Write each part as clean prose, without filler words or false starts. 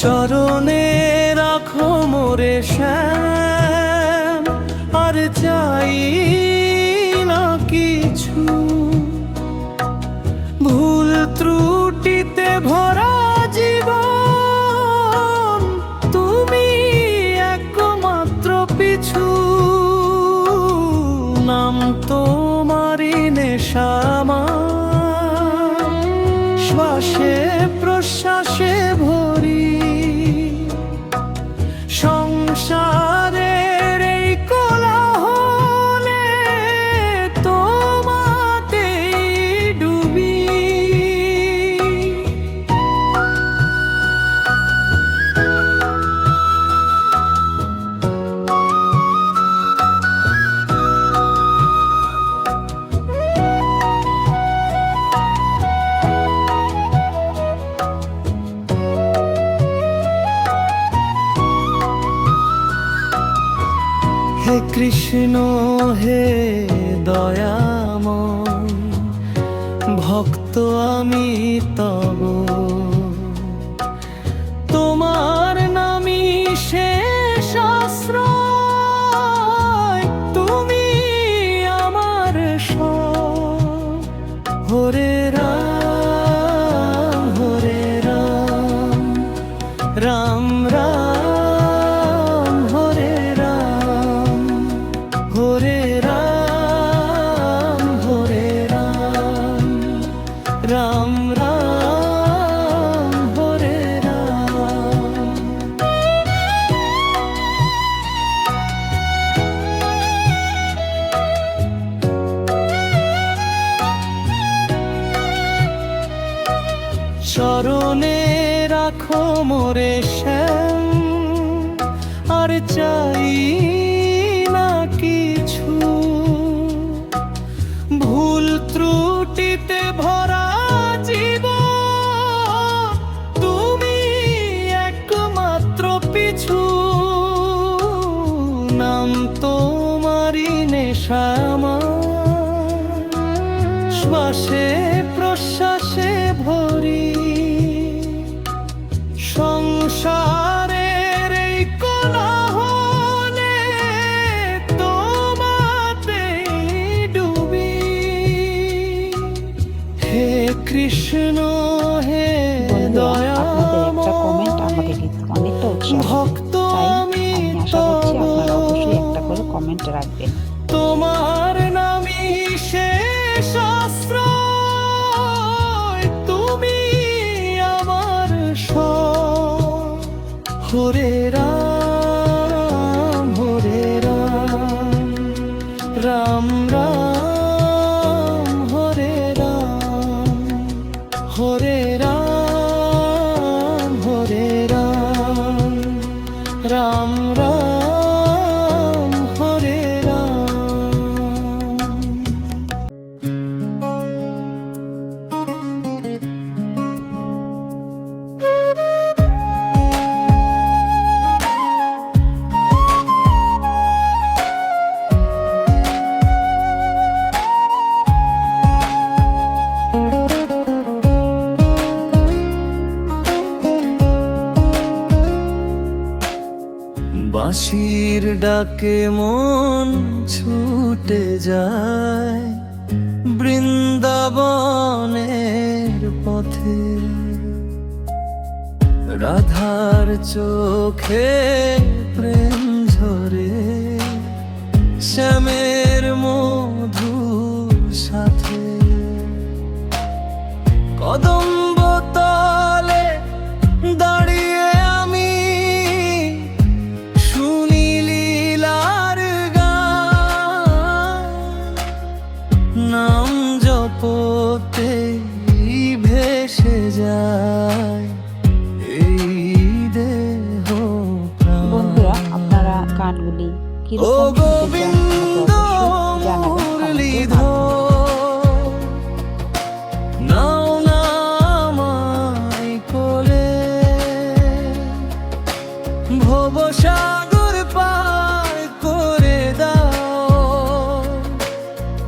চরণে রাখো মোরে শ্যাম, আর চাই না কিছু। ভুল ত্রুটিতে ভরা জীবন, তুমি একমাত্র পিছু। নাম তোমারই নেশা আমার, শ্বাসে প্রশ্বাসে ভরি। সংসারের এই কোলাহলে তোমাতেই ডুবি। হে কৃষ্ণ হে দয়াময়, ভক্ত আমি তব। তোমার নামই শেষ আশ্রয়, তুমি আমার সব। হরে রাম হরে রাম, রাম রাম হরে রাম, হরে রাম হরে রাম, রাম রাম হরে রাম। চরণে রাখো মোরে শ্যাম, আর চাই না কিছু। ভুল ত্রুটিতে ভরা জীবন, তুমি একমাত্র পিছু। নাম তোমারই নেশা আমার, শ্বাসে প্রশ্বাসে ভরি। সংসারের এই কোলাহলে তোমাতেই ডুবি। হে কৃষ্ণ হে দয়াময়, ভক্ত আমি তব। কমেন্ট রাখবেন। তোমার নামই শেষ আশ্রয়, তুমি আমার সব। হরে রাম হরে রাম, রাম রাম হরে রাম, হরে রাম হরে রাম, রাম রাম হরে রাম। বাঁশির ডাকে মন ছুটে যায় বৃন্দাবনের পথে। রাধার চোখে প্রেম ঝরে, শ্যামের মধুর সাথে। কদম্ব তলে দাঁড়িয়ে আমি শুনি লীলার গান। নাম জপতে ভেসে যায় এই দেহ প্রাণ। বন্ধুরা, আপনারা গানগুলি ও গোবিন্দ মুরলীধর, নাও না আমায় কোলে। ভবসাগর পার করে দাও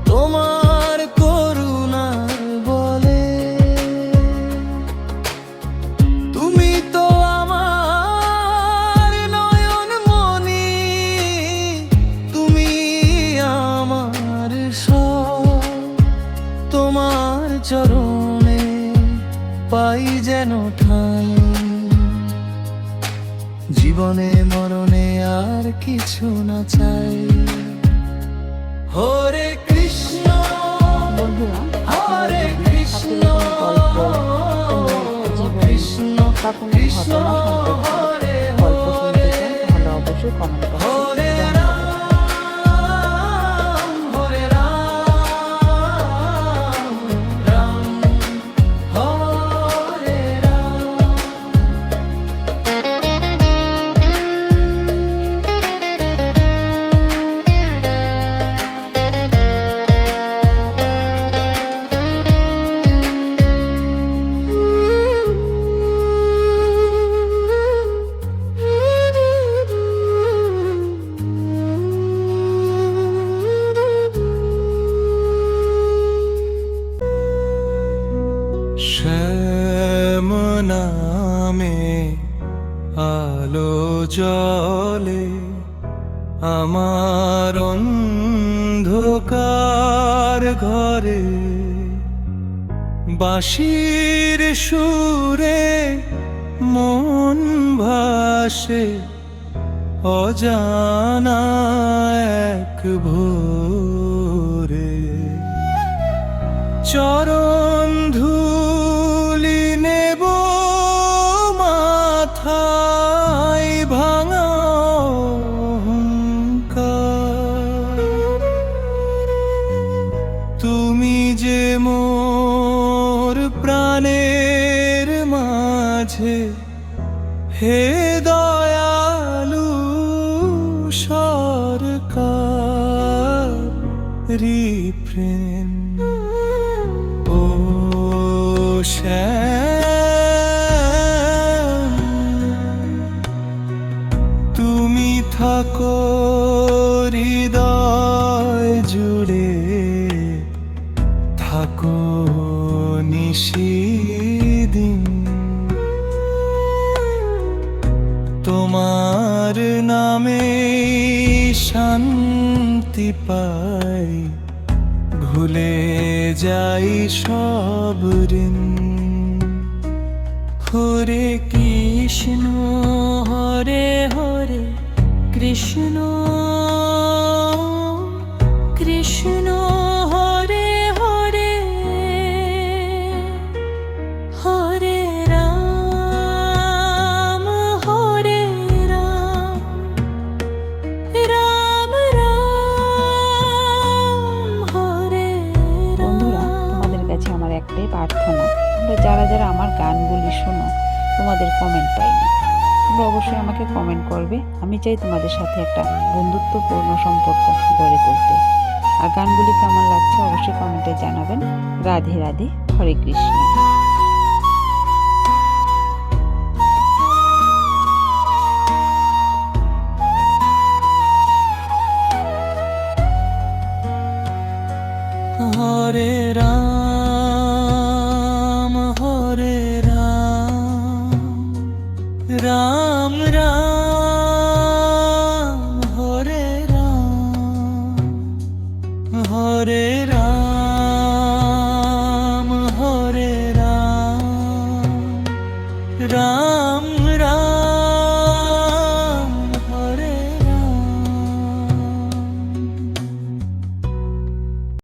তোমার করুণার বলে। তুমি তো আমার চরণে পাই যেন ঠাঁই, জীবনে মরণে আর কিছু না চাই। হরে কৃষ্ণ বন্ধুরা, হরে কৃষ্ণ কৃষ্ণ বা কোনো কৃষ্ণ ঘটনা সম্পর্কে হরে গল্প শুনতে চান তাহলে অবশ্যই কমেন্ট করবেন। হরে রাম হরে রাম রাম হরে রাম। শ্যাম নামে আলো জলে আমার অন্ধকার ঘরে, বাঁশির সুরে মন ভাসে অজানা এক ভোরে। চরণ ধুলি নেব মাথায় ভাঙা অহংকার, তুমি যে মোর প্রাণের মাঝে, হে দয়ালু সরকার রিপ্রেম। ও শ্যাম, তুমি থাকো হৃদয় জুড়ে, থাকো নিশিদিন। তোমার নামে শান্তি পাই, ভুলে যাই সব ঋণ। হরে কৃষ্ণ হরে হরে কৃষ্ণ কৃষ্ণ হরে হরে, হরে রাম হরে রাম রাম রাম হরে বন্ধুরা, তোমাদের কাছে আমার একটাই প্রার্থনা, তোমরা যারা যারা আমার গানগুলি শোনো তোমাদের কমেন্ট পাই না, তোমরা অবশ্যই আমাকে কমেন্ট করবে। আমি চাই তোমাদের সাথে একটা বন্ধুত্বপূর্ণ সম্পর্ক গড়ে তুলতে। আর গানগুলি কেমন লাগছে অবশ্যই কমেন্টে জানাবেন। রাধে রাধে, হরে কৃষ্ণ। হরে রাম হরে রাম রাম রাম হরে রাম, হরে রাম হরে রাম রাম